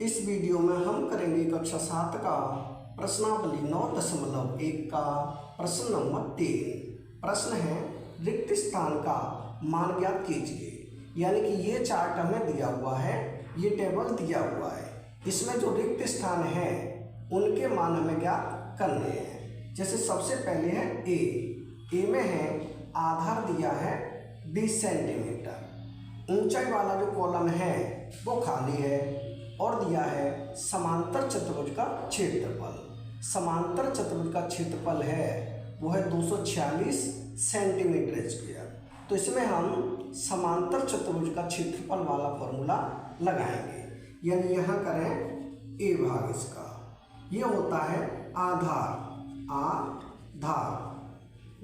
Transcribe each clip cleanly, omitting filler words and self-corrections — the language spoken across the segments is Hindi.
इस वीडियो में हम करेंगे कक्षा 7 का प्रश्नावली 9.1 का प्रश्न नंबर 3। प्रश्न है रिक्त स्थान का मान ज्ञात कीजिए। यानी कि ये चार्ट हमें दिया हुआ है, ये टेबल दिया हुआ है, इसमें जो रिक्त स्थान है उनके मान हमें ज्ञात करने हैं। जैसे सबसे पहले है ए में है आधार दिया है 20 सेंटीमीटर, ऊंचाई वाला जो कॉलम है वो खाली है और दिया है समांतर चतुर्भुज का क्षेत्रफल। समांतर चतुर्भुज का क्षेत्रफल है वो है 246 सेंटीमीटर स्क्वायर। तो इसमें हम समांतर चतुर्भुज का क्षेत्रफल वाला फॉर्मूला लगाएंगे। यानी यहाँ करें ए भाग इसका, ये होता है आधार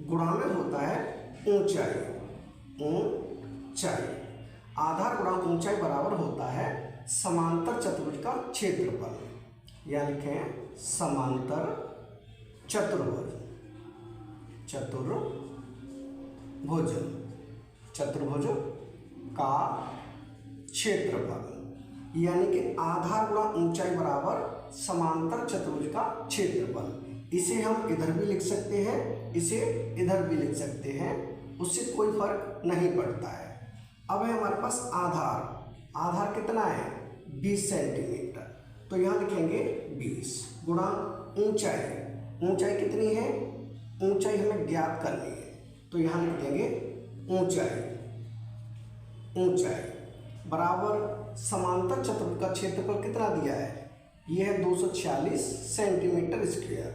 गुणा में होता है ऊंचाई। आधार गुणा ऊंचाई बराबर होता है समांतर चतुर्भुज का क्षेत्रफल। या लिखें समांतर चतुर्भुज का क्षेत्रफल। यानी कि आधार गुणा ऊंचाई बराबर समांतर चतुर्भुज का क्षेत्रफल। इसे हम इधर भी लिख सकते हैं, इसे इधर भी लिख सकते हैं, उससे कोई फर्क नहीं पड़ता है। अब है हमारे पास आधार कितना है 20 सेंटीमीटर, तो यहाँ लिखेंगे 20 गुणा ऊंचाई कितनी है, ऊंचाई हमें ज्ञात करनी है, तो यहाँ लिख देंगे ऊंचाई बराबर समांतर चतुर्भुज का क्षेत्रफल कितना दिया है, ये है 246 सेंटीमीटर स्क्वायर,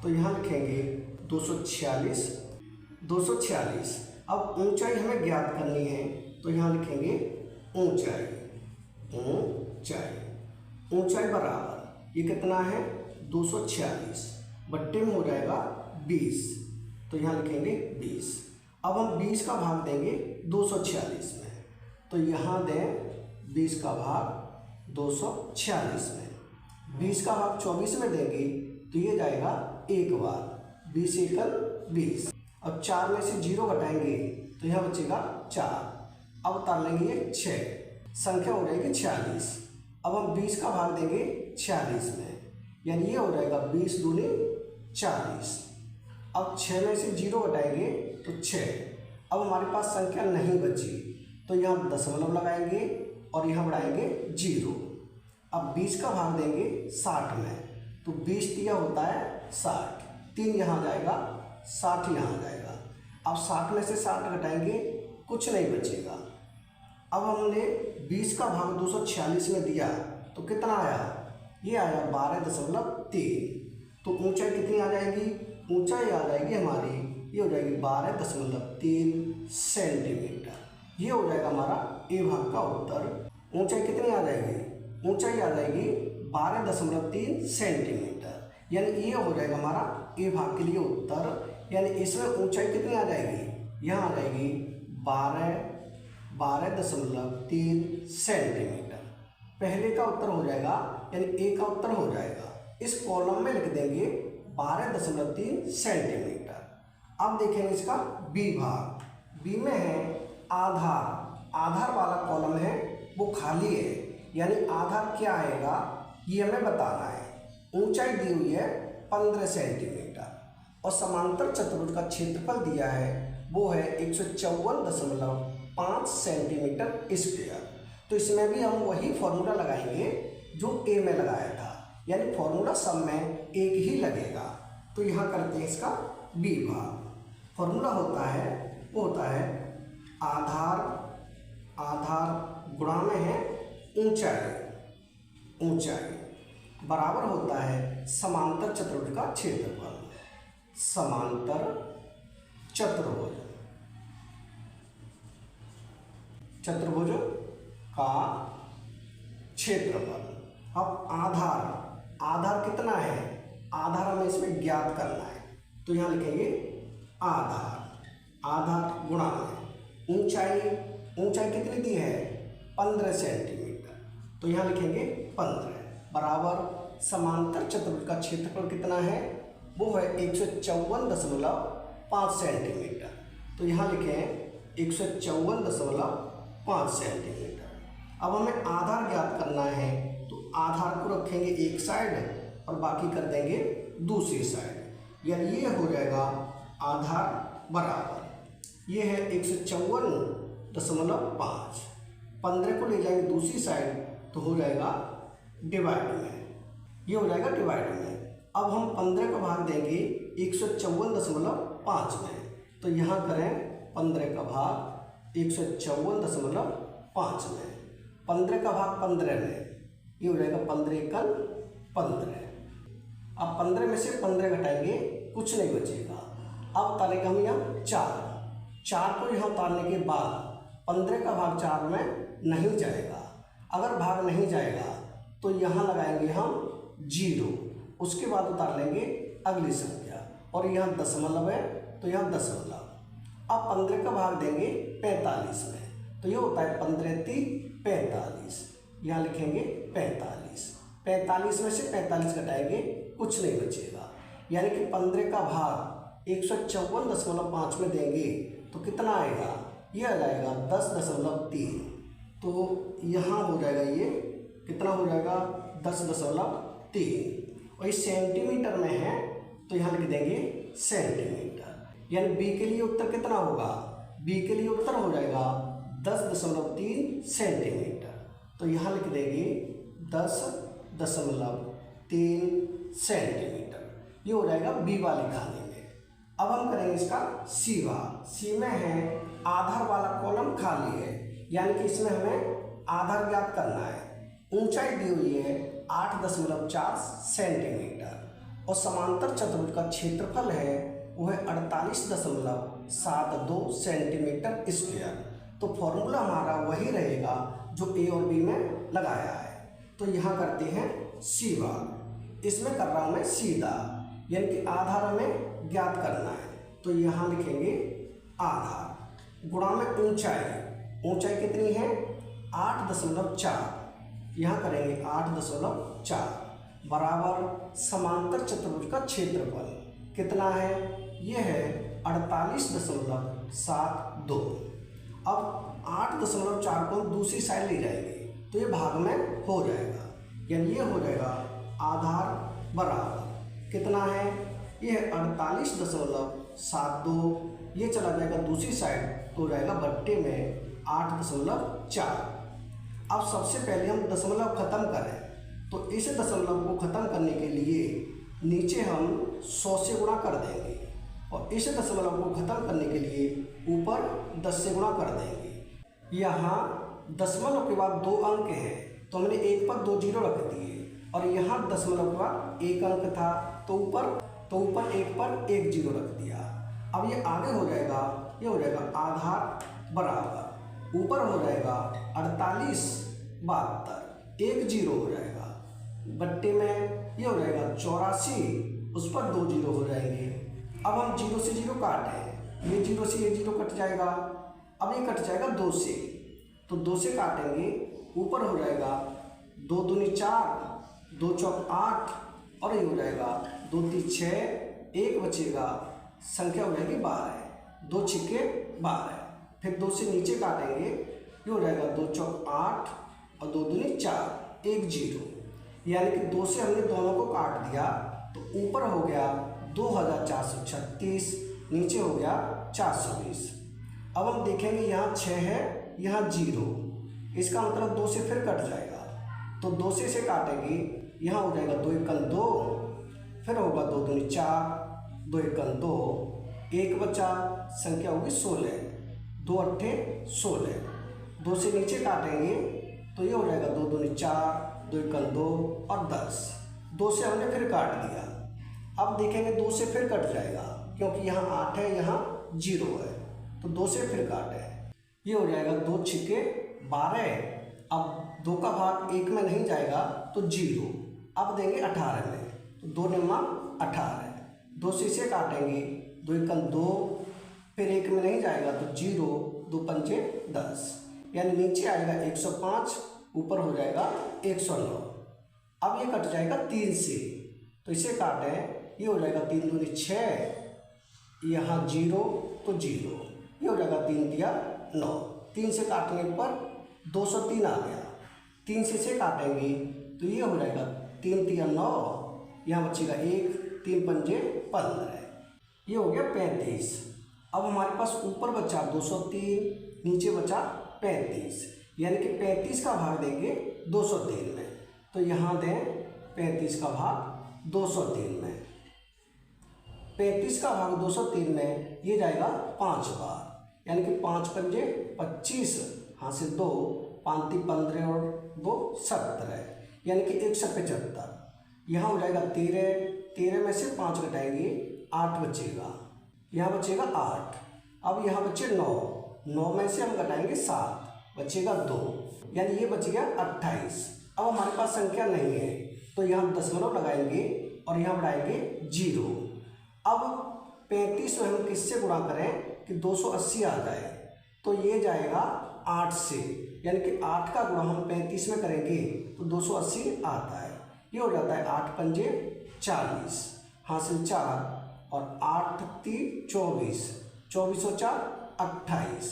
तो यहाँ लिखेंगे 246। अब ऊंचाई हमें ज्ञात करनी है, तो यहाँ लिखेंगे ऊंचाई बराबर ये कितना है 246 बट्टे में हो जाएगा 20, तो यहाँ लिखेंगे 20। अब हम 20 का भाग देंगे 246 में, तो यहाँ दें 20 का भाग 246 में। 20 का भाग 24 में देंगे तो ये जाएगा एक बार, 20 एकल 20। अब 4 में से 0 घटाएंगे तो यहाँ बचेगा 4। अब उतार लेंगे ये 6, संख्या हो जाएगी 46। अब हम 20 का भाग देंगे 46 में, यानी ये हो जाएगा 20 दूनी 40। अब 6 में से 0 घटाएंगे तो 6। अब हमारे पास संख्या नहीं बची, तो यहाँ दशमलव लगाएंगे और यहाँ बढ़ाएंगे 0। अब 20 का भाग देंगे 60 में, तो 20 दिया होता है 60, 3 यहाँ जाएगा 60 यहाँ जाएगा। अब 60 में से 60 घटाएंगे, कुछ नहीं बचेगा। अब हमने 20 का भाग 246 में दिया तो कितना आया, ये आया 12.3। तो ऊंचाई कितनी आ जाएगी, ऊंचाई आ जाएगी हमारी, ये हो जाएगी 12.3 सेंटीमीटर। ये हो जाएगा हमारा ए भाग का उत्तर। ऊंचाई कितनी आ जाएगी, ऊंचाई आ जाएगी 12.3 सेंटीमीटर, यानी ये हो जाएगा हमारा ए भाग के लिए उत्तर। यानी इसमें ऊंचाई कितनी आ जाएगी, यहाँ आ जाएगी 12.3 सेंटीमीटर। पहले का उत्तर हो जाएगा, यानी ए का उत्तर हो जाएगा। इस कॉलम में लिख देंगे 12.3 सेंटीमीटर। अब देखेंगे इसका बी भाग। बी में है आधार वाला कॉलम है वो खाली है, यानी आधार क्या आएगा ये हमें बताना है। ऊंचाई दी हुई है 15 सेंटीमीटर और समांतर चतुर्भुज का क्षेत्रफल दिया है वो है 154.5 सेंटीमीटर स्क्वायर। तो इसमें भी हम वही फॉर्मूला लगाएंगे जो ए में लगाया था, यानी फॉर्मूला सब में एक ही लगेगा। तो यहाँ करते हैं इसका बी भाग। फॉर्मूला होता है आधार गुणा में है ऊंचाई बराबर होता है समांतर चतुर्भुज का क्षेत्रफल। समांतर चतुर्भुज का क्षेत्रफल। अब आधार कितना है, आधार हमें इसमें ज्ञात करना है, तो यहाँ लिखेंगे आधार गुणा में ऊंचाई कितनी दी है 15 सेंटीमीटर, तो यहाँ लिखेंगे 15 बराबर समांतर चतुर्भुज का क्षेत्रफल कितना है वो है 154.5 सेंटीमीटर, तो यहाँ लिखें 154.5 सेंटीमीटर। अब हमें आधार ज्ञात करना है, तो आधार को रखेंगे एक साइड और बाकी कर देंगे दूसरी साइड, यानी ये हो जाएगा आधार बराबर, ये है 154.5। 15 को ले जाएंगे दूसरी साइड तो हो जाएगा डिवाइड में, ये हो जाएगा डिवाइड में। अब हम 15 का भाग देंगे 154.5 में, तो यहाँ करें 15 का भाग 154.5 में, 15 का भाग 15 में, ये हो जाएगा 15 एकल 15। अब 15 में से 15 घटाएंगे, कुछ नहीं बचेगा। अब उतारेंगे हम यहाँ 4 को यहाँ उतारने के बाद 15 का भाग 4 में नहीं जाएगा। अगर भाग नहीं जाएगा तो यहाँ लगाएंगे हम 0, उसके बाद उतार लेंगे अगली संख्या, और यहाँ दशमलव है तो यहाँ दशमलव। अब 15 का भाग देंगे 45 में, तो ये होता है 15 × 45, यहाँ लिखेंगे 45। 45 में से 45 घटाएंगे, कुछ नहीं बचेगा, यानी कि 15 का भाग 154.5 में देंगे तो कितना आएगा, ये आ जाएगा 10.3। तो यहाँ हो जाएगा, ये कितना हो जाएगा 10.3, और ये सेंटीमीटर में है तो यहाँ लिख देंगे सेंटीमीटर, यानी बी के लिए उत्तर कितना होगा, बी के लिए उत्तर हो जाएगा 10.3 सेंटीमीटर। तो यहाँ लिख देंगे 10.3 सेंटीमीटर, ये हो जाएगा बी वाली खाने में। अब हम करेंगे इसका सी भाग। सी में है आधार वाला कॉलम खाली है, यानी कि इसमें हमें आधार ज्ञात करना है। ऊंचाई दी हुई है 8.4 सेंटीमीटर, और समांतर चतुर्भुज का क्षेत्रफल है वो है 48.72 सेंटीमीटर स्क्वायर। तो फॉर्मूला हमारा वही रहेगा जो ए और बी में लगाया है। तो यहाँ करते हैं सी भाग, इसमें कर रहा हूँ मैं सीधा, यानी कि आधार हमें ज्ञात करना है। तो यहाँ लिखेंगे आधार गुणा में ऊंचाई, ऊंचाई कितनी है 8.4, यहाँ करेंगे 8.4 बराबर समांतर चतुर्भुज का क्षेत्रफल कितना है, ये है 48.72। अब 8.4 को दूसरी साइड ले जाएंगे तो ये भाग में हो जाएगा, यानी ये हो जाएगा आधार बराबर कितना है, ये है 48.72, ये चला जाएगा दूसरी साइड तो हो जाएगा बट्टे में 8.4। अब सबसे पहले हम दशमलव खत्म करें, तो इस दशमलव को खत्म करने के लिए नीचे हम 100 से गुणा कर देंगे, और इस दशमलव को खत्म करने के लिए ऊपर 10 से गुणा कर देंगे। यहाँ दशमलव के बाद 2 अंक हैं तो हमने एक पर 2 जीरो रख दिए, और यहाँ दशमलव के बाद 1 अंक था तो ऊपर एक पर 1 जीरो रख दिया। अब ये आगे हो जाएगा, ये हो जाएगा आधार बराबर, ऊपर हो जाएगा 48.72, 1 जीरो हो जाएगा, बट्टे में ये हो जाएगा 84, उस पर 2 जीरो हो जाएंगे। अब हम 0 से 0 काटें, ये 0 से ये 0 कट जाएगा, अब ये कट जाएगा 2 से, तो 2 से काटेंगे, ऊपर हो जाएगा 2 दूनी 4, 2 चौक 8, और ये हो जाएगा 2 3 6, 1 बचेगा, संख्या हो जाएगी 12, 2 छिक्के 12। फिर 2 से नीचे काटेंगे, ये हो जाएगा 2 चौक 8 और 2 दूनी 4, 1 जीरो, यानी कि 2 से हमने दोनों को काट दिया तो ऊपर हो गया 2436, नीचे हो गया 420। अब हम देखेंगे यहाँ 6 है, यहाँ 0, इसका मतलब 2 से फिर कट जाएगा, तो 2 से इसे काटेंगे, यहाँ हो जाएगा 2 एकल 2, फिर होगा 2 दूनी 4, 2 एकल 2, 1 बचा, संख्या होगी 16, 2 अट्ठे 16, 2 से नीचे काटेंगे तो ये हो जाएगा 2 दूनी 4, 2 एकल 2 और 10, 2 से हमने फिर काट दिया। अब देखेंगे 2 से फिर कट जाएगा, क्योंकि यहाँ 8 है, यहाँ 0 है, तो 2 से फिर काटे, ये हो जाएगा 2 छिक्के 12। अब 2 का भाग 1 में नहीं जाएगा तो 0, अब देंगे 18 में, तो 2 निम्मा 18, 2 से इसे काटेंगे, 2 एकल 2, फिर 1 में नहीं जाएगा तो 0, 2 पंचे 10, यानी नीचे आएगा 105, ऊपर हो जाएगा 109। अब ये कट जाएगा 3 से, तो इसे काटें, ये हो जाएगा 3 दूनी 6, यहाँ 0 तो 0, ये हो जाएगा 3 दिया 9, 3 से काटने पर 203 आ गया, 3 से इसे काटेंगे तो ये हो जाएगा 3 तिया 9, यहाँ बचेगा 1, 3 पंजे 15, ये हो गया 35। अब हमारे पास ऊपर बचा 203, नीचे बचा 35, यानी कि 35 का भाग देंगे 203 में, तो यहाँ दें 35 का भाग 203 में। 35 का भाग 203 में ये जाएगा 5 बार, यानी कि 5 पंजे 25, हाँ से 2, 5 × 15 और 2 17, यानी कि 175। यहाँ हो जाएगा 13, 13 में से 5 घटाएंगे 8 बचेगा, यहाँ बचेगा 8। अब यहाँ बचे 9, 9 में से हम घटाएंगे 7, बचेगा 2, यानी ये बच गया 28। अब हमारे पास संख्या नहीं है तो यहाँ दशमलव लगाएंगे और यहाँ बढ़ाएंगे 0। अब 35 में हम किससे गुणा करें कि 280 आ जाए, तो ये जाएगा 8 से, यानी कि 8 का गुणा हम 35 में करेंगे तो 280 आता है। ये हो जाता है 8 पंजे 40, हासिल 4 और 8 × 24, 24 और 4 28,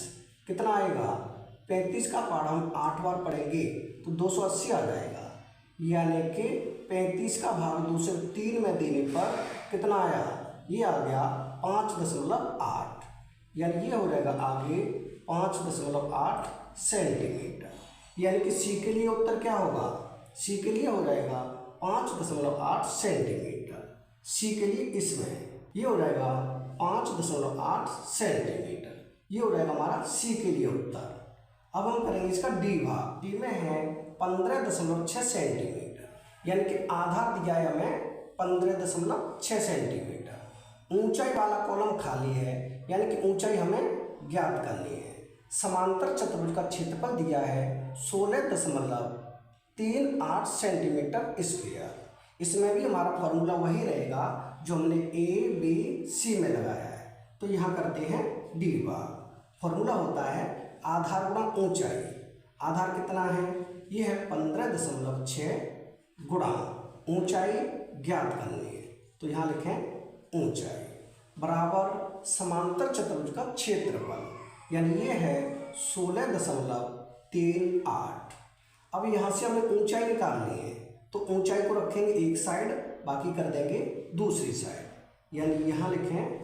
कितना आएगा? 35 का पाठ हम 8 बार पढ़ेंगे तो 280 आ जाएगा, यानी कि 35 का भाग 203 में देने पर कितना आया? ये आ गया 5.8, यानी ये हो जाएगा आगे 5.8 सेंटीमीटर, यानी कि सी के लिए उत्तर क्या होगा? सी के लिए हो जाएगा 5.8 सेंटीमीटर, सी के लिए इसमें ये हो जाएगा 5.8 सेंटीमीटर, ये हो जाएगा हमारा सी के लिए उत्तर। अब हम करेंगे इसका डी भाग। डी में है 15.6 सेंटीमीटर, यानी कि आधार दिया है हमें 15.6 सेंटीमीटर। ऊंचाई वाला कॉलम खाली है, यानी कि ऊंचाई हमें ज्ञात करनी है। समांतर चतुर्भुज का क्षेत्रफल दिया है 16.38 सेंटीमीटर स्क्वायर। इसमें भी हमारा फॉर्मूला वही रहेगा जो हमने ए बी सी में लगाया है, तो यहाँ करते हैं डी भाग। फॉर्मूला होता है आधार गुणा ऊंचाई। आधार कितना है? ये है 15.6 गुणा ऊंचाई ज्ञात करनी है, तो यहाँ लिखें ऊंचाई बराबर समांतर चतुर्भुज का क्षेत्रफल, यानी ये है 16.38। अब यहाँ से हमें ऊंचाई निकालनी है, तो ऊंचाई को रखेंगे एक साइड, बाकी कर देंगे दूसरी साइड, यानी यहाँ लिखें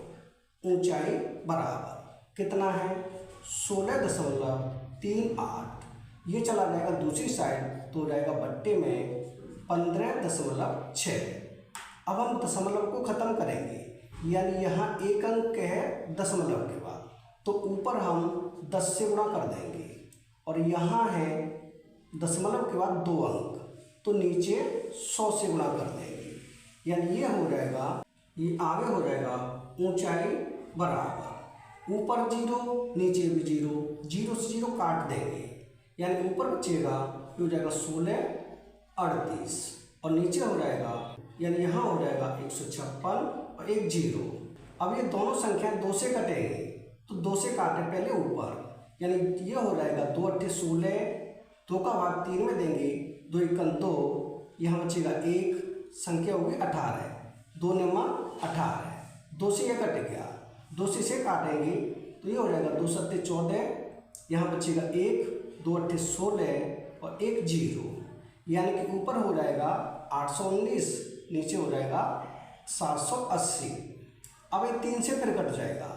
ऊंचाई बराबर कितना है? 16.38। ये चला जाएगा दूसरी साइड तो हो जाएगा बट्टे में 15.6। अब हम दशमलव को खत्म करेंगे, यानी यहाँ एक अंक है दशमलव के बाद, तो ऊपर हम 10 से गुणा कर देंगे और यहाँ है दशमलव के बाद 2 अंक, तो नीचे 100 से गुणा कर देंगे, यानी ये हो जाएगा, ये आगे हो जाएगा ऊंचाई बराबर ऊपर 0 नीचे भी 0, 0 से 0 काट देंगे, यानी ऊपर बचेगा ये हो जाएगा 16.38 और नीचे हो जाएगा, यानी यहाँ हो जाएगा 156 और एक 0। अब ये दोनों संख्याएं 2 से कटेंगे, तो 2 से काटे पहले ऊपर, यानी ये हो जाएगा 2 × 8 16, 2 का भाग 3 में देंगे, 2 × 1 2, यहाँ बचेगा 1, संख्या होगी 18, 2 × 18, 2 से ये कट गया, 2 से इसे काटेंगे तो ये हो जाएगा 2 × 7 14, यहाँ बचेगा 1, 2 × 8 16 और एक 0, यानी कि ऊपर हो जाएगा 819, नीचे हो जाएगा 780। अब ये 3 से फिर कट जाएगा,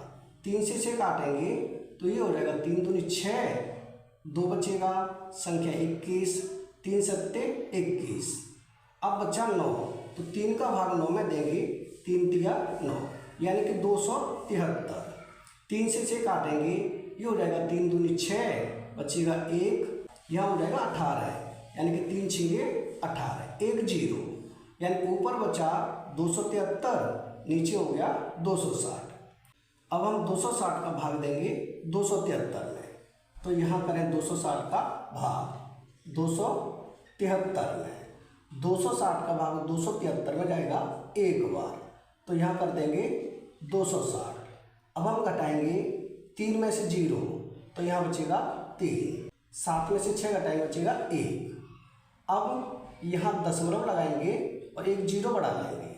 3 से इसे काटेंगे तो ये हो जाएगा 3 दूनी 6, 2 बचेगा, संख्या 21, 3 × 7 21। अब बचा 9, तो 3 का भाग 9 में देंगे, 3 तिया 9, यानी कि 273। 3 से इसे काटेंगे, ये हो जाएगा 3 दूनी 6, बचेगा 1, यहाँ हो जाएगा 18, यानी कि 3 छिंगे 18, एक 0, यानी ऊपर बचा 273, नीचे हो गया 260। अब हम 260 का भाग देंगे 273 में, तो यहाँ करें 260 का भाग 273 में, 260 का भाग 273 में जाएगा एक बार, तो यहाँ कर देंगे 260। अब हम घटाएंगे 3 में से 0, तो यहाँ बचेगा 3, 7 में से 6 घटाएंगे बचेगा 1। अब यहाँ दशमलव लगाएंगे और एक 0 बढ़ा लेंगे,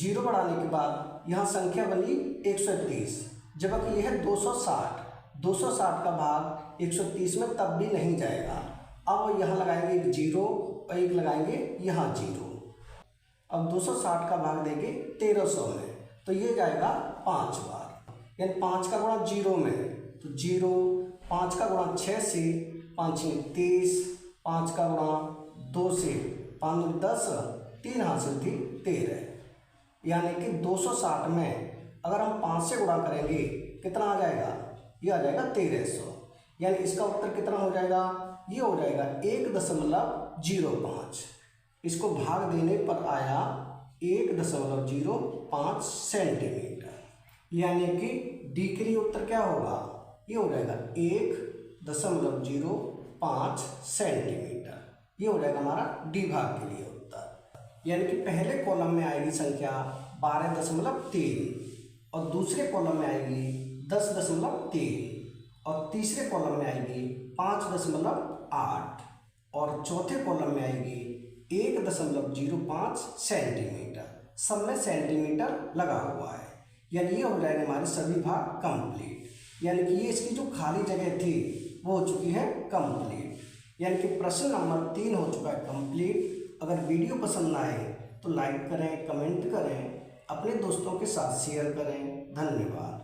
0 बढ़ाने के बाद यहाँ संख्या बनी 130, जबकि यह है 260, 260 का भाग 130 में तब भी नहीं जाएगा। अब यहाँ लगाएंगे एक 0 और एक लगाएंगे यहाँ 0। अब 260 का भाग देंगे 1300 में, तो ये जाएगा 5 बार, यानी 5 का गुणा 0 में तो 0, 5 का गुणा 6 से 5 में 30, 5 का गुणा 2 से 5 में 10, 3 हासिल थी 13, यानी कि 260 में अगर हम 5 से गुणा करेंगे कितना आ जाएगा, ये आ जाएगा 1300, यानी इसका उत्तर कितना हो जाएगा, ये हो जाएगा 1.05। इसको भाग देने पर आया 1.05 सेंटीमीटर, यानी कि डी के लिए उत्तर क्या होगा, ये हो जाएगा 1.05 सेंटीमीटर। ये हो जाएगा हमारा डी भाग के लिए उत्तर। यानी कि पहले कॉलम में आएगी संख्या 12.3 और दूसरे कॉलम में आएगी 10.3 और तीसरे कॉलम में आएगी 5.8 और चौथे कॉलम में आएगी 1.05 सेंटीमीटर। सब में सेंटीमीटर लगा हुआ है, यानी ये हो जाएंगे हमारे सभी भाग कंप्लीट। यानी कि ये इसकी जो खाली जगह थी वो हो चुकी है कंप्लीट, यानी कि प्रश्न नंबर 3 हो चुका है कंप्लीट। अगर वीडियो पसंद आए तो लाइक करें, कमेंट करें, अपने दोस्तों के साथ शेयर करें। धन्यवाद।